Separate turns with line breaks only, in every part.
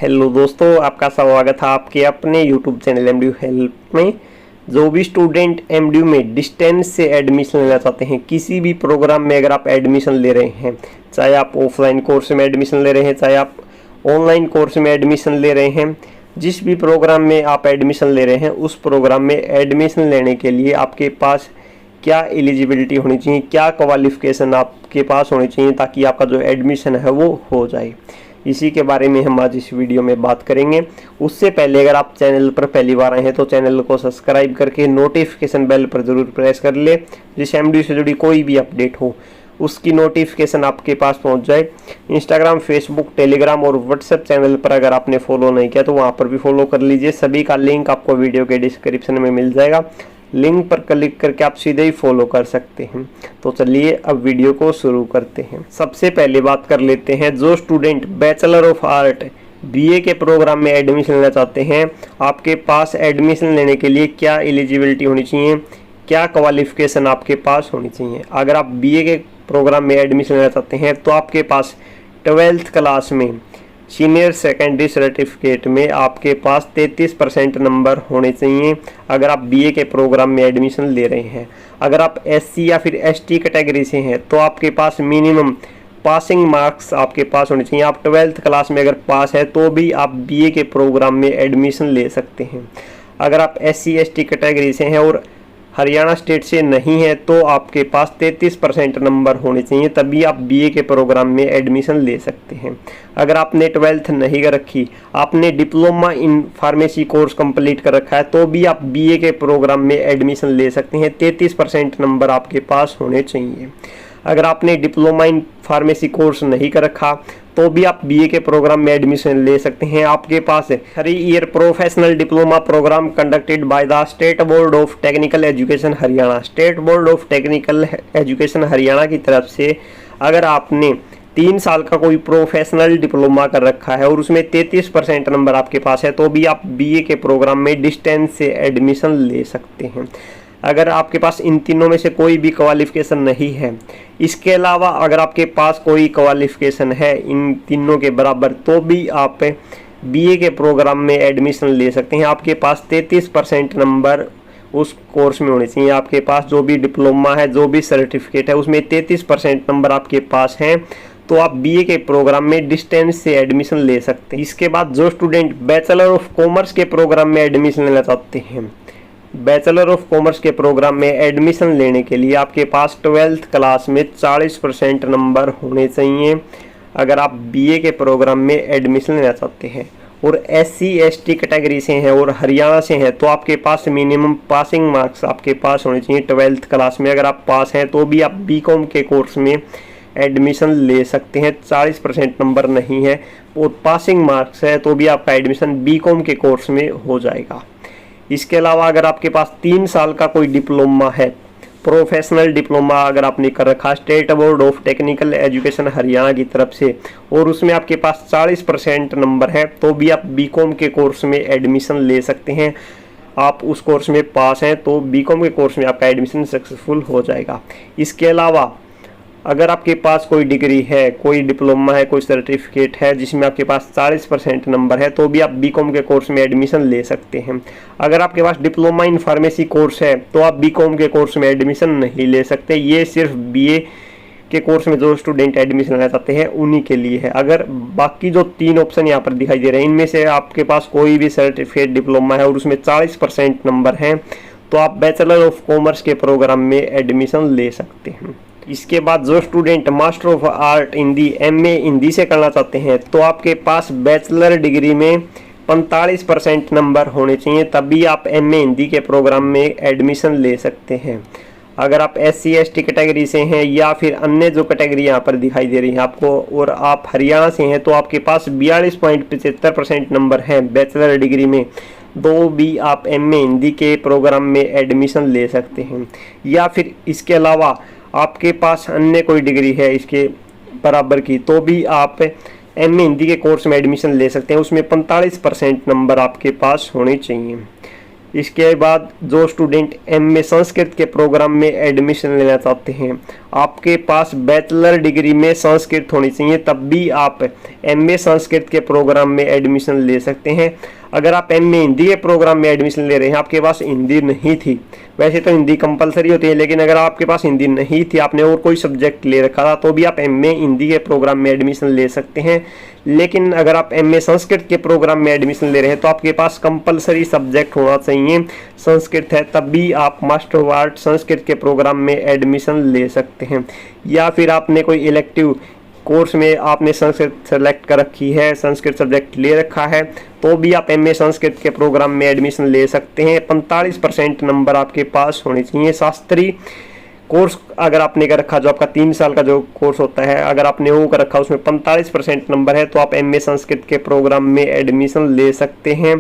Hello दोस्तों, आपका स्वागत है आपके अपने यूट्यूब चैनल एमडीयू हेल्प में। जो भी स्टूडेंट एमडीयू में डिस्टेंस से एडमिशन लेना चाहते हैं, किसी भी प्रोग्राम में अगर आप एडमिशन ले रहे हैं, चाहे आप ऑफलाइन कोर्स में एडमिशन ले रहे हैं, चाहे आप ऑनलाइन कोर्स में एडमिशन ले रहे हैं, जिस भी प्रोग्राम में आप एडमिशन ले रहे हैं, उस प्रोग्राम में एडमिशन लेने के लिए आपके पास क्या एलिजिबिलिटी होनी चाहिए, क्या क्वालिफिकेशन आपके पास होनी चाहिए ताकि आपका जो एडमिशन है वो हो जाए, इसी के बारे में हम आज इस वीडियो में बात करेंगे। उससे पहले अगर आप चैनल पर पहली बार आए हैं तो चैनल को सब्सक्राइब करके नोटिफिकेशन बेल पर ज़रूर प्रेस कर ले, जिससे एमडीयू से जुड़ी कोई भी अपडेट हो उसकी नोटिफिकेशन आपके पास पहुंच जाए। इंस्टाग्राम, फेसबुक, टेलीग्राम और व्हाट्सएप चैनल पर अगर आपने फॉलो नहीं किया तो वहां पर भी फॉलो कर लीजिए। सभी का लिंक आपको वीडियो के डिस्क्रिप्शन में मिल जाएगा। लिंक पर क्लिक करके आप सीधे ही फॉलो कर सकते हैं। तो चलिए अब वीडियो को शुरू करते हैं। सबसे पहले बात कर लेते हैं, जो student bachelor of art BA के प्रोग्राम में एडमिशन लेना चाहते हैं, आपके पास एडमिशन लेने के लिए क्या एलिजिबिलिटी होनी चाहिए, क्या क्वालिफिकेशन आपके पास होनी चाहिए। अगर आप बीए के प्रोग्राम में एडमिशन लेना चाहते हैं तो आपके पास 12th क्लास में सीनियर सेकेंडरी सर्टिफिकेट में आपके पास 33% नंबर होने चाहिए अगर आप बीए के प्रोग्राम में एडमिशन ले रहे हैं। अगर आप एससी या फिर एसटी कैटेगरी से हैं तो आपके पास मिनिमम पासिंग मार्क्स आपके पास होने चाहिए। आप 12th क्लास में अगर पास है तो भी आप बीए के प्रोग्राम में एडमिशन ले सकते हैं। अगर आप एससी एसटी कैटेगरी से हैं और हरियाणा स्टेट से नहीं है तो आपके पास 33% नंबर होने चाहिए, तभी आप बीए के प्रोग्राम में एडमिशन ले सकते हैं। अगर आपने 12th नहीं कर रखी, आपने diploma in pharmacy course complete कर रखा है तो भी आप बीए के प्रोग्राम में एडमिशन ले सकते हैं। 33% नंबर आपके पास होने चाहिए। अगर आपने डिप्लोमा इन फार्मेसी कोर्स नहीं कर रखा तो भी आप बीए के प्रोग्राम में एडमिशन ले सकते हैं। आपके पास 3 year professional diploma program conducted by the state board of technical education Haryana. State board of technical education Haryana की तरफ से अगर आपने 3 साल का कोई प्रोफेशनल डिप्लोमा कर रखा है और उसमें 33% नंबर आपके पास है तो भी आप बीए के प्रोग्राम में डिस्टेंस से एडमिशन ले सकते हैं। अगर आपके पास इन तीनों में से कोई भी क्वालिफिकेशन नहीं है, इसके अलावा अगर आपके पास कोई क्वालिफिकेशन है इन तीनों के बराबर, तो भी आप बीए के प्रोग्राम में एडमिशन ले सकते हैं। आपके पास 33% नंबर उस कोर्स में होने चाहिए। आपके पास जो भी डिप्लोमा है, जो भी सर्टिफिकेट है, उसमें 33% नंबर आपके पास हैं तो आप बीए के प्रोग्राम में डिस्टेंस से एडमिशन ले सकते हैं। इसके बाद जो स्टूडेंट बैचलर ऑफ कॉमर्स के प्रोग्राम में एडमिशन लेना चाहते हैं, बैचलर ऑफ कॉमर्स के प्रोग्राम में एडमिशन लेने के लिए आपके पास 12th क्लास में 40% नंबर होने चाहिए अगर आप बीए के प्रोग्राम में एडमिशन लेना चाहते हैं। और एससी एसटी कैटेगरी से हैं और हरियाणा से हैं तो आपके पास मिनिमम पासिंग मार्क्स आपके पास होने चाहिए। 12th क्लास में अगर आप पास हैं तो भी आप बीकॉम के कोर्स में एडमिशन ले सकते हैं। 40% नंबर नहीं है और पासिंग मार्क्स है तो भी आपका एडमिशन बीकॉम के कोर्स में हो जाएगा। इसके अलावा अगर आपके पास 3 साल का कोई डिप्लोमा है, प्रोफेशनल डिप्लोमा अगर आपने कर रखा state board of technical education Haryana की तरफ से और उसमें आपके पास 40% नंबर है तो भी आप बीकॉम के कोर्स में एडमिशन ले सकते हैं। आप उस कोर्स में पास हैं तो बीकॉम के कोर्स में आपका एडमिशन सक्सेसफुल हो जाएगा। इसके अलावा अगर आपके पास कोई डिग्री है, कोई डिप्लोमा है, कोई सर्टिफिकेट है जिसमें आपके पास 40% नंबर है तो भी आप बीकॉम के कोर्स में एडमिशन ले सकते हैं। अगर आपके पास डिप्लोमा इन फार्मेसी कोर्स है तो आप बीकॉम के कोर्स में एडमिशन नहीं ले सकते। ये सिर्फ बीए के कोर्स में जो स्टूडेंट एडमिशन लेना चाहते हैं उन्हीं के लिए है। अगर बाकी जो 3 ऑप्शन यहाँ पर दिखाई दे रहे हैं इनमें से आपके पास कोई भी सर्टिफिकेट डिप्लोमा है और उसमें 40% नंबर हैं तो आप बैचलर ऑफ कॉमर्स के प्रोग्राम में एडमिशन ले सकते हैं। इसके बाद जो student master of art Hindi MA Hindi से करना चाहते हैं तो आपके पास बैचलर डिग्री में 45% नंबर होने चाहिए, तभी आप एमए हिंदी के प्रोग्राम में एडमिशन ले सकते हैं। अगर आप एससी एसटी कैटेगरी से हैं या फिर अन्य जो कैटेगरी यहाँ पर दिखाई दे रही है आपको और आप हरियाणा से हैं तो आपके पास 42.75% नंबर है बैचलर डिग्री में, तो भी आप एमए हिंदी के प्रोग्राम में एडमिशन ले सकते हैं। या फिर इसके अलावा आपके पास अन्य कोई डिग्री है इसके बराबर की तो भी आप एमए हिंदी के कोर्स में एडमिशन ले सकते हैं। उसमें 45% नंबर आपके पास होने चाहिए। इसके बाद जो स्टूडेंट एमए संस्कृत के प्रोग्राम में एडमिशन लेना चाहते हैं, आपके पास बैचलर डिग्री में संस्कृत होनी चाहिए, तब भी आप एमए संस्कृत के प्रोग्राम में एडमिशन ले सकते हैं। अगर आप एमए हिंदी के प्रोग्राम में एडमिशन ले रहे हैं, आपके पास हिंदी नहीं थी, वैसे तो हिंदी कंपलसरी होती है, लेकिन अगर आपके पास हिंदी नहीं थी, आपने और कोई सब्जेक्ट ले रखा था, तो भी आप एमए हिंदी के प्रोग्राम में एडमिशन ले सकते हैं। लेकिन अगर आप एमए संस्कृत के प्रोग्राम में एडमिशन ले रहे हैं, तो आपके पास कंपलसरी सब्जेक्ट होना चाहिए संस्कृत है, तब भी आप मास्टर ऑफ आर्ट संस्कृत के प्रोग्राम में एडमिशन ले सकते हैं। या फिर आपने कोई इलेक्टिव कोर्स में आपने संस्कृत सेलेक्ट कर रखी है, संस्कृत सब्जेक्ट ले रखा है, तो भी आप एमए संस्कृत के प्रोग्राम में एडमिशन ले सकते हैं। 45% नंबर आपके पास होने चाहिए। शास्त्रीय कोर्स अगर आपने कर रखा, जो आपका 3 साल का जो कोर्स होता है, अगर आपने वो कर रखा उसमें 45% नंबर है, तो आप एमए संस्कृत के प्रोग्राम में एडमिशन ले सकते हैं।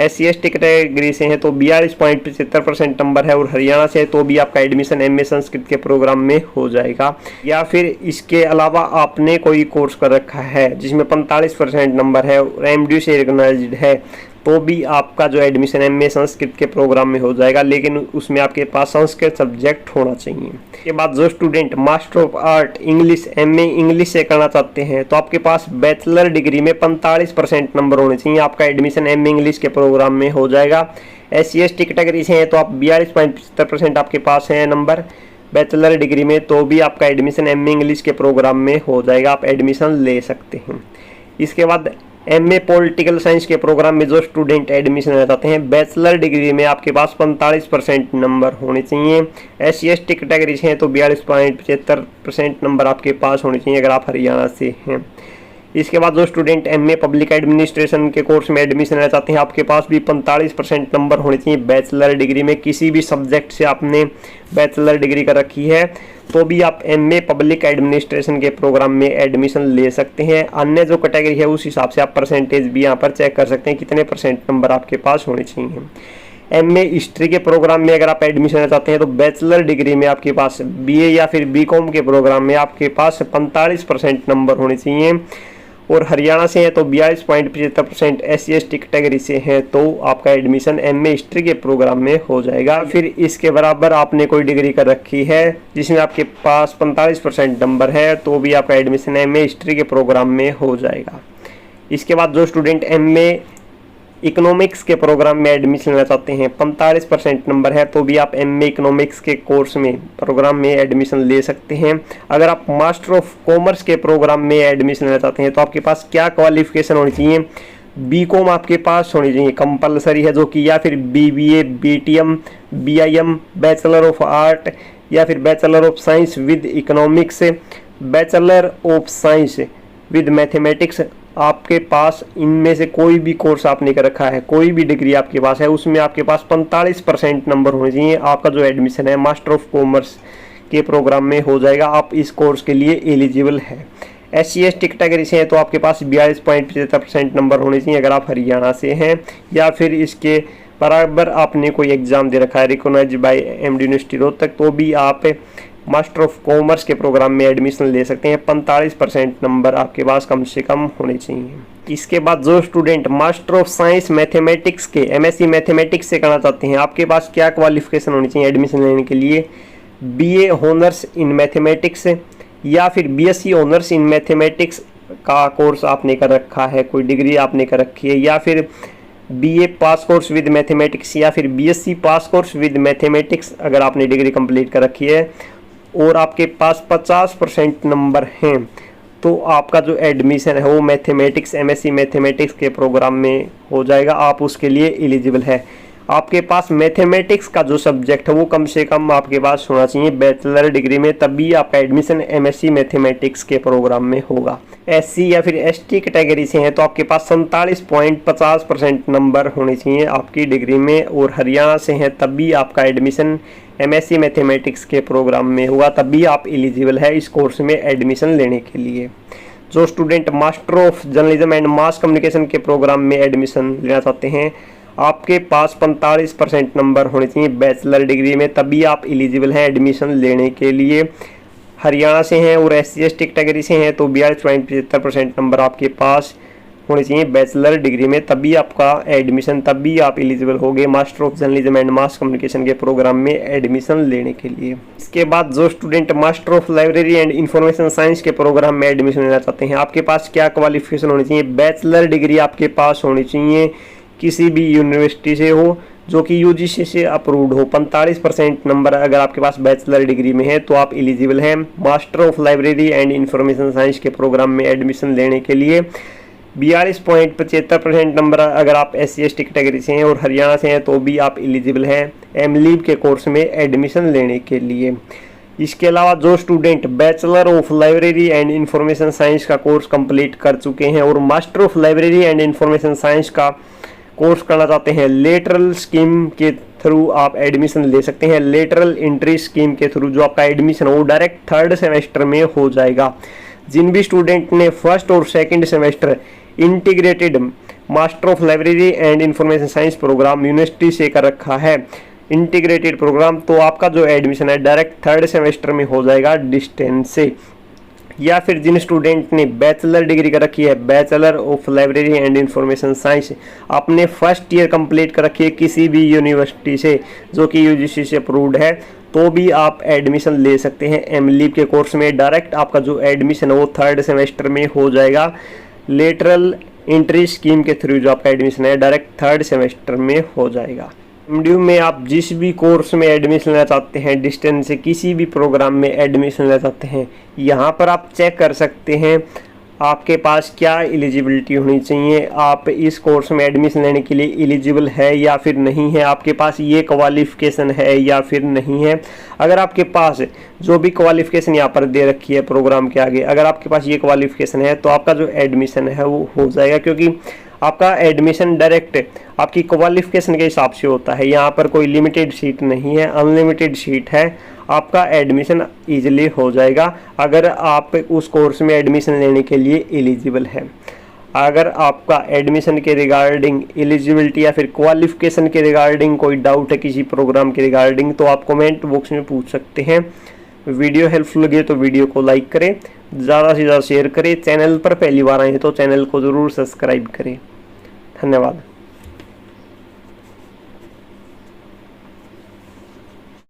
SC/ST कैटेगरी से हैं तो 42.75% नंबर है, और हरियाणा से है तो भी आपका एडमिशन एमए संस्कृत के प्रोग्राम में हो जाएगा। या फिर इसके अलावा आपने कोई कोर्स कर रखा है जिसमें 45% नंबर है और MDU से रिकॉग्नाइज्ड है, तो भी आपका जो एडमिशन एमए संस्कृत के प्रोग्राम में हो जाएगा, लेकिन उसमें आपके पास संस्कृत सब्जेक्ट होना चाहिए। इसके बाद जो student master of art English MA English से करना चाहते हैं, तो आपके पास बैचलर डिग्री में 45% नंबर होने चाहिए, आपका एडमिशन एमए इंग्लिश के प्रोग्राम में हो जाएगा। SC/ST कैटेगरी से हैं तो आप 42.75% आपके पास है नंबर बैचलर डिग्री में, तो भी आपका एडमिशन एमए इंग्लिश के प्रोग्राम में हो जाएगा, आप एडमिशन ले सकते हैं। इसके बाद एमए पॉलिटिकल साइंस के प्रोग्राम में जो स्टूडेंट एडमिशन लेना चाहते हैं, बैचलर डिग्री में आपके पास 45% नंबर होने चाहिए। SC/ST कैटेगरी से हैं तो 42.75% नंबर आपके पास होने चाहिए अगर आप हरियाणा से हैं। इसके बाद जो स्टूडेंट एमए पब्लिक एडमिनिस्ट्रेशन के कोर्स में एडमिशन लेना चाहते हैं, आपके पास भी 45% नंबर होने चाहिए बैचलर डिग्री में। किसी भी सब्जेक्ट से आपने बैचलर डिग्री कर रखी है, तो भी आप एमए पब्लिक एडमिनिस्ट्रेशन के प्रोग्राम में एडमिशन ले सकते हैं। अन्य जो कैटेगरी है उस हिसाब से आप परसेंटेज भी यहाँ पर चेक कर सकते हैं, कितने % नंबर आपके पास होने चाहिए। एमए हिस्ट्री के प्रोग्राम में अगर आप एडमिशन लेना चाहते हैं, तो बैचलर डिग्री में आपके पास BA या फिर BCom के प्रोग्राम में आपके पास 45% नंबर होने चाहिए, और हरियाणा से है तो 42.75%, SC/ST कैटेगरी से है तो आपका एडमिशन एमए हिस्ट्री के प्रोग्राम में हो जाएगा। फिर इसके बराबर आपने कोई डिग्री कर रखी है जिसमें आपके पास 45% नंबर है, तो भी आपका एडमिशन एमए हिस्ट्री के प्रोग्राम में हो जाएगा। इसके बाद जो स्टूडेंट एमए इकोनॉमिक्स के प्रोग्राम में एडमिशन लेना चाहते हैं, 45% नंबर है, तो भी आप एमए इकोनॉमिक्स के कोर्स में प्रोग्राम में एडमिशन ले सकते हैं। अगर आप मास्टर ऑफ कॉमर्स के प्रोग्राम में एडमिशन लेना चाहते हैं, तो आपके पास क्या क्वालिफिकेशन होनी चाहिए? BCom आपके पास होनी चाहिए, कंपलसरी है जो कि, या फिर BBA BTM BIM bachelor of art, या फिर bachelor of science with economics, bachelor of science with mathematics. आपके पास इनमें से कोई भी कोर्स आपने कर रखा है, कोई भी डिग्री आपके पास है, उसमें आपके पास 45% नंबर होने चाहिए, आपका जो एडमिशन है मास्टर ऑफ कॉमर्स के प्रोग्राम में हो जाएगा, आप इस कोर्स के लिए एलिजिबल है। SC/ST कैटेगरी से है तो आपके पास 42.75% नंबर होने चाहिए अगर आप हरियाणा से हैं, या फिर इसके बराबर आपने कोई एग्जाम दे रखा है recognized by MD university Rohtak, तो भी आप मास्टर ऑफ कॉमर्स के प्रोग्राम में एडमिशन ले सकते हैं। 45% नंबर आपके पास कम से कम होने चाहिए। इसके बाद जो student master of science mathematics के MSc मैथमेटिक्स से करना चाहते हैं, आपके पास क्या क्वालिफिकेशन होनी चाहिए एडमिशन लेने के लिए? BA ऑनर्स इन मैथमेटिक्स, या फिर BSc ऑनर्स इन मैथमेटिक्स का कोर्स आपने कर रखा है, कोई डिग्री आपने कर रखी है, या फिर BA pass course with mathematics, या फिर BSc pass course with mathematics अगर आपने डिग्री कंप्लीट कर रखी है और आपके पास 50% नंबर हैं, तो आपका जो एडमिशन है वो मैथमेटिक्स MSc मैथमेटिक्स के प्रोग्राम में हो जाएगा, आप उसके लिए एलिजिबल है। आपके पास मैथमेटिक्स का जो सब्जेक्ट है वो कम से कम आपके पास होना चाहिए बैचलर डिग्री में, तभी आपका एडमिशन MSc मैथमेटिक्स के प्रोग्राम में होगा। SC या फिर ST कैटेगरी से हैं तो आपके पास 47.50% नंबर होने चाहिए आपकी डिग्री में, और हरियाणा से हैं तभी आपका एडमिशन MSc मैथमेटिक्स के प्रोग्राम में होगा, तभी आप एलिजिबल है इस कोर्स में एडमिशन लेने के लिए। जो student master of journalism and mass communication के प्रोग्राम में एडमिशन लेना चाहते हैं, आपके पास 45% नंबर होने चाहिए बैचलर डिग्री में, तभी आप एलिजिबल हैं एडमिशन लेने के लिए। हरियाणा से हैं और SC/ST कैटेगरी से हैं तो 42.75% नंबर आपके पास होनी चाहिए बैचलर डिग्री में, तभी आपका एडमिशन, तभी आप एलिजिबल होगे master of journalism and mass communication के प्रोग्राम में एडमिशन लेने के लिए। इसके बाद जो student master of library and information science के प्रोग्राम में एडमिशन लेना चाहते हैं, आपके पास क्या क्वालिफिकेशन होनी चाहिए? बैचलर डिग्री आपके पास होनी चाहिए, किसी भी यूनिवर्सिटी से हो जो कि यूजीसी से अप्रूव्ड हो। 45% नंबर अगर आपके पास बैचलर डिग्री में है तो आप एलिजिबल हैं master of library and information science के प्रोग्राम में एडमिशन लेने के लिए। 42.75% नंबर अगर आप SC/ST कैटेगरी से हैं और हरियाणा से हैं तो भी आप एलिजिबल हैं एमलीब के कोर्स में एडमिशन लेने के लिए। इसके अलावा जो student bachelor of library and information science का कोर्स कंप्लीट कर चुके हैं और master of library and information science का कोर्स करना चाहते हैं, लेटरल स्कीम के थ्रू आप एडमिशन ले सकते हैं। लेटरल एंट्री स्कीम के थ्रू जो आपका एडमिशन वो डायरेक्ट 3rd सेमेस्टर में हो जाएगा। जिन भी स्टूडेंट ने 1st और 2nd semester integrated master of library and information science program university से कर रखा है, इंटीग्रेटेड प्रोग्राम, तो आपका जो एडमिशन है डायरेक्ट 3rd सेमेस्टर में हो जाएगा डिस्टेंस से। या फिर जिन स्टूडेंट ने बैचलर डिग्री कर रखी है, bachelor of library and information science, आपने 1st ईयर कंप्लीट कर रखी है किसी भी यूनिवर्सिटी से जो कि यूजीसी से अप्रूव्ड है, तो भी आप एडमिशन ले सकते हैं एमलीब के कोर्स में। डायरेक्ट आपका जो एडमिशन है वो 3rd सेमेस्टर में हो जाएगा। लेटरल एंट्री स्कीम के थ्रू जो आपका एडमिशन है डायरेक्ट 3rd सेमेस्टर में हो जाएगा। एमडीयू में आप जिस भी कोर्स में एडमिशन लेना चाहते हैं, डिस्टेंस से किसी भी प्रोग्राम में एडमिशन लेना चाहते हैं, यहाँ पर आप चेक कर सकते हैं आपके पास क्या एलिजिबिलिटी होनी चाहिए, आप इस कोर्स में एडमिशन लेने के लिए एलिजिबल है या फिर नहीं है, आपके पास ये क्वालिफिकेशन है या फिर नहीं है। अगर आपके पास जो भी क्वालिफिकेशन यहाँ पर दे रखी है प्रोग्राम के आगे, अगर आपके पास ये क्वालिफिकेशन है तो आपका जो एडमिशन है वो हो जाएगा, क्योंकि आपका एडमिशन डायरेक्ट आपकी क्वालिफिकेशन के हिसाब से होता है। यहाँ पर कोई लिमिटेड सीट नहीं है, अनलिमिटेड सीट है, आपका एडमिशन ईजिली हो जाएगा अगर आप उस कोर्स में एडमिशन लेने के लिए एलिजिबल है। अगर आपका एडमिशन के रिगार्डिंग एलिजिबिलिटी या फिर क्वालिफिकेशन के रिगार्डिंग कोई डाउट है किसी प्रोग्राम के रिगार्डिंग, तो आप कमेंट बॉक्स में पूछ सकते हैं। वीडियो हेल्पफुल लगे तो वीडियो को लाइक करें, ज़्यादा से ज़्यादा शेयर करें, चैनल पर पहली बार आए हैं तो चैनल को ज़रूर सब्सक्राइब करें। धन्यवाद।